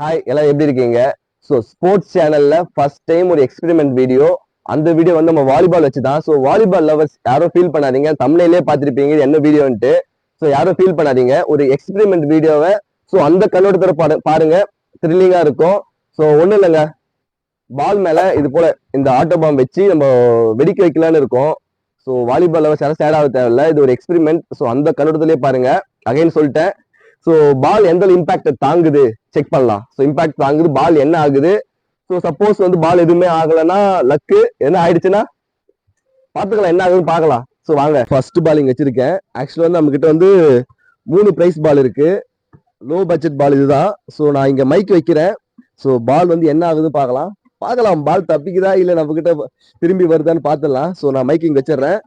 Hi எல்லாம் எப்படி இருக்கீங்க? ஸோ ஸ்போர்ட்ஸ் சேனல்ல ஃபர்ஸ்ட் டைம் ஒரு எக்ஸ்பெரிமெண்ட் வீடியோ. அந்த வீடியோ வந்து நம்ம வாலிபால் வச்சுதான். ஸோ வாலிபால் லவர்ஸ் யாரும் ஃபீல் பண்ணாதீங்க, தமிழ்லயே பார்த்துருப்பீங்க இது என்ன வீடியோன்ட்டு. ஸோ யாரும் ஃபீல் பண்ணாதீங்க, ஒரு எக்ஸ்பெரிமெண்ட் வீடியோவை ஸோ அந்த கண்ணோட்டத்தோட பாருங்க, த்ரில்லிங்கா இருக்கும். ஸோ ஒன்றும் இல்லைங்க, பால் மேல இது போல இந்த ஆட்டோ பாம் வச்சு நம்ம வெடிக்க வைக்கலான்னு இருக்கோம். ஸோ வாலிபால் லவர்ஸ் யாரும் சேட் ஆக தேவையில்ல, இது ஒரு எக்ஸ்பெரிமெண்ட். ஸோ அந்த கண்ணோட்டத்திலேயே பாருங்க. அகைன் சொல்லிட்டேன், ஸோ பால் எந்த இம்பாக்ட் தாங்குது செக் பண்ணலாம். ஸோ இம்பாக்ட் தாங்குது, பால் என்ன ஆகுது. ஸோ சப்போஸ் வந்து பால் எதுவுமே ஆகலைன்னா லக்கு, என்ன ஆயிடுச்சுன்னா பார்த்துக்கலாம், என்ன ஆகுதுன்னு பார்க்கலாம். ஸோ வாங்க, ஃபர்ஸ்ட் பால் இங்க வச்சிருக்கேன். ஆக்சுவலா வந்து நம்ம கிட்ட வந்து 3 பிரைஸ் பால் இருக்கு, லோ பட்ஜெட் பால் இதுதான். ஸோ நான் இங்க மைக் வைக்கிறேன். ஸோ பால் வந்து என்ன ஆகுதுன்னு பார்க்கலாம். பால் தப்பிக்குதா இல்லை நம்ம கிட்ட திரும்பி வருதான்னு பார்த்துடலாம். ஸோ நான் மைக் இங்க வச்சிடுறேன்.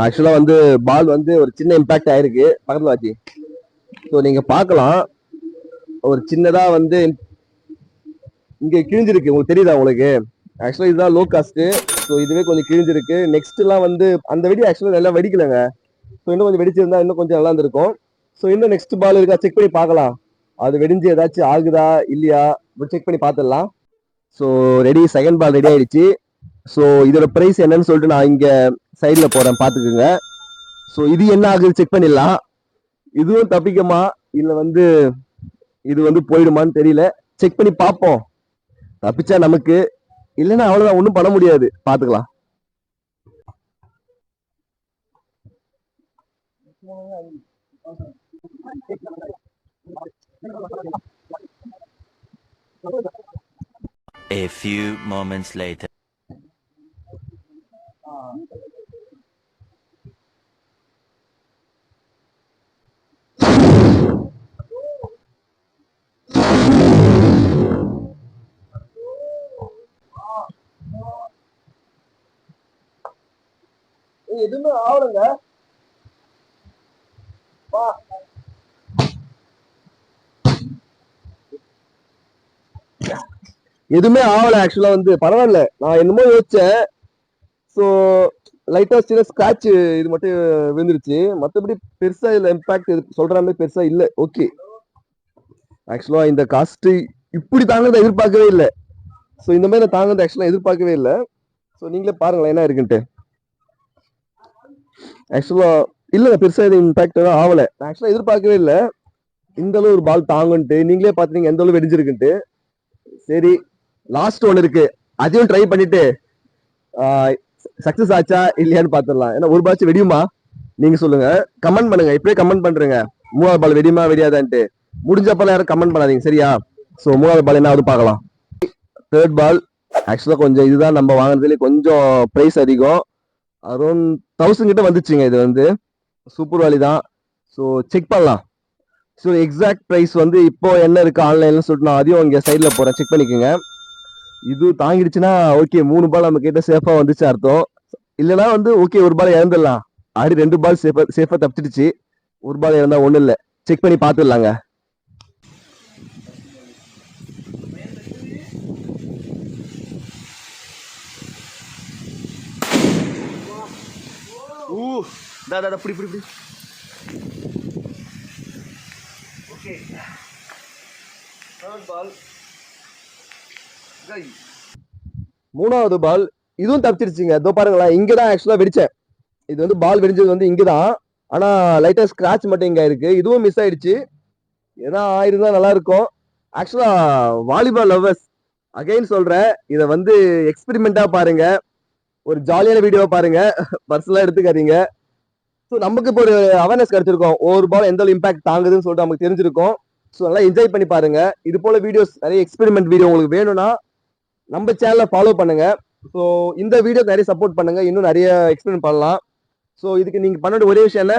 ஆக்சுவலா வந்து பால் வந்து ஒரு சின்ன இம்பாக்ட் ஆயிருக்கு பக்கத்துல வாச்சி. ஸோ நீங்க பார்க்கலாம், ஒரு சின்னதா வந்து இங்க கிழிஞ்சிருக்கு. உங்களுக்கு தெரியுதா உங்களுக்கு? ஆக்சுவலா இதுதான் லோ காஸ்ட். ஸோ இதுவே கொஞ்சம் கிழிஞ்சிருக்கு. நெக்ஸ்ட் எல்லாம் வந்து அந்த வெடி ஆக்சுவலா நல்லா வெடிக்கலங்க. ஸோ இன்னும் கொஞ்சம் வெடிச்சிருந்தா இன்னும் கொஞ்சம் நல்லா இருந்திருக்கும். ஸோ இன்னும் நெக்ஸ்ட் பால் இருக்கா செக் பண்ணி பார்க்கலாம், அது வெடிஞ்சு ஏதாச்சும் ஆகுதா இல்லையா செக் பண்ணி பார்த்துடலாம். So ready, second ball ready ஆயிடுச்சு. ஸோ இதோட பிரைஸ் என்னன்னு சொல்லிட்டு நான் இங்க சைட்ல போறேன், பாத்துக்குங்க. ஸோ இது என்ன ஆகுது செக் பண்ணிடலாம். இதுவும் தப்பிக்குமா இல்ல வந்து இது வந்து போயிடுமான்னு தெரியல, செக் பண்ணி பார்ப்போம். தப்பிச்சா நமக்கு, இல்லைன்னா அவ்வளவுதான், ஒன்றும் பண்ண முடியாது, பாத்துக்கலாம். A few moments later. எதுவுமே ஆகலங்க. எதுவுமே ஆகல. ஆக்சுவலா வந்து பரவாயில்ல, நான் என்னமோ யோசிச்சேன். ஸோ லைட்டா சின்ன ஸ்கிராட்ச் இது மட்டும் விழுந்துருச்சு, மற்றபடி பெருசா இல்ல இம்பாக்ட் சொல்ற மாதிரி பெருசா இல்ல. ஓகே, ஆக்சுவலா இந்த காஸ்ட் இப்படி தாங்கறத எதிர்பார்க்கவே இல்லை. ஸோ இந்த மாதிரி நான் தாங்கறது ஆக்சுவலா எதிர்பார்க்கவே இல்லை. ஸோ நீங்களே பாருங்களேன் என்ன இருக்குன்ட்டு. ஆக்சுவலா இல்ல, பெருசா இது இம்பாக்ட் தான் ஆகல. நான் ஆக்சுவலா எதிர்பார்க்கவே இல்லை இந்த அளவு ஒரு பால் தாங்குன்ட்டு. நீங்களே பாத்தீங்க எந்த அளவு வெடிஞ்சிருக்குன்ட்டு. சரி, லாஸ்ட் ஒன்னு இருக்கு, அதையும் ட்ரை பண்ணிட்டு சக்சஸ் ஆச்சா இல்லையான்னு பாத்துடலாம். ஏன்னா ஒரு பால் வெடியுமா நீங்க சொல்லுங்க, கமெண்ட் பண்ணுங்க. இப்பயே கமெண்ட் பண்றீங்க, 3வது பால் வெடியுமா வெடியாதான்ட்டு. முடிஞ்சப்பல யாரும் கமெண்ட் பண்ணாதீங்க, சரியா? ஸோ 3வது பால் என்ன ஆகுது பார்க்கலாம். தேர்ட் பால் ஆக்சுவலா கொஞ்சம் இதுதான் நம்ம வாங்குறதுல கொஞ்சம் பிரைஸ் அதிகம், அரௌண்ட் 1000 கிட்ட வந்துச்சுங்க. இது வந்து சூப்பர் வாலி தான். ஸோ செக் பண்ணலாம். ஸோ எக்ஸாக்ட் ப்ரைஸ் வந்து இப்போ என்ன இருக்கு ஆன்லைன்ல சொல்லிட்டு நான் அதையும் இங்கே சைட்ல போறேன், செக் பண்ணிக்கோங்க. இது தாங்கிடுச்சுன்னா ஓகே, 3 பால் நம்ம கிட்ட சேஃபா வந்துச்சு அர்த்தம். இல்லைன்னா வந்து ஓகே, ஒரு பால் இறந்துடலாம். ஆடி 2 பால் சேஃபா தப்பிச்சிடுச்சு, ஒரு பால் இறந்தா ஒன்றும் இல்லை, செக் பண்ணி பார்த்துடலாங்க. புடி ஓகே, பால் 3வது பால் இதுவும் தப்பிச்சிருச்சுங்க. இதோ பாருங்களேன், இங்கதான் ஆக்சுவலா வெடிச்சேன். இது வந்து பால் வெடிஞ்சது வந்து இங்கதான், ஆனா லைட்டா ஸ்கிராட்ச் மட்டும் இங்க இருக்கு. இதுவும் மிஸ் ஆயிடுச்சு. ஏன்னா ஆயிருந்தா நல்லா இருக்கும். ஆக்சுவலா வாலிபால் லவர்ஸ் அகைன் சொல்றேன், இத வந்து எக்ஸ்பெரிமெண்டா பாருங்க, ஒரு ஜாலியான வீடியோவா பாருங்க, பர்சனலா எடுத்துக்காதீங்க. ஸோ நமக்கு இப்போ ஒரு அவேர்னஸ் கிடைச்சிருக்கும், ஒரு பால் எந்த இம்பாக்ட் தாங்குதுன்னு சொல்லிட்டு நமக்கு தெரிஞ்சிருக்கும். ஸோ நல்லா என்ஜாய் பண்ணி பாருங்க. இது போல வீடியோஸ், நிறைய எக்ஸ்பெரிமெண்ட் வீடியோ உங்களுக்கு வேணும்னா நம்ம சேனலை ஃபாலோ பண்ணுங்க. ஸோ இந்த வீடியோ நிறைய சப்போர்ட் பண்ணுங்க, இன்னும் நிறைய எக்ஸ்பெரிமெண்ட் பண்ணலாம். ஸோ இதுக்கு நீங்க பண்ண ஒரே விஷயம் என்ன,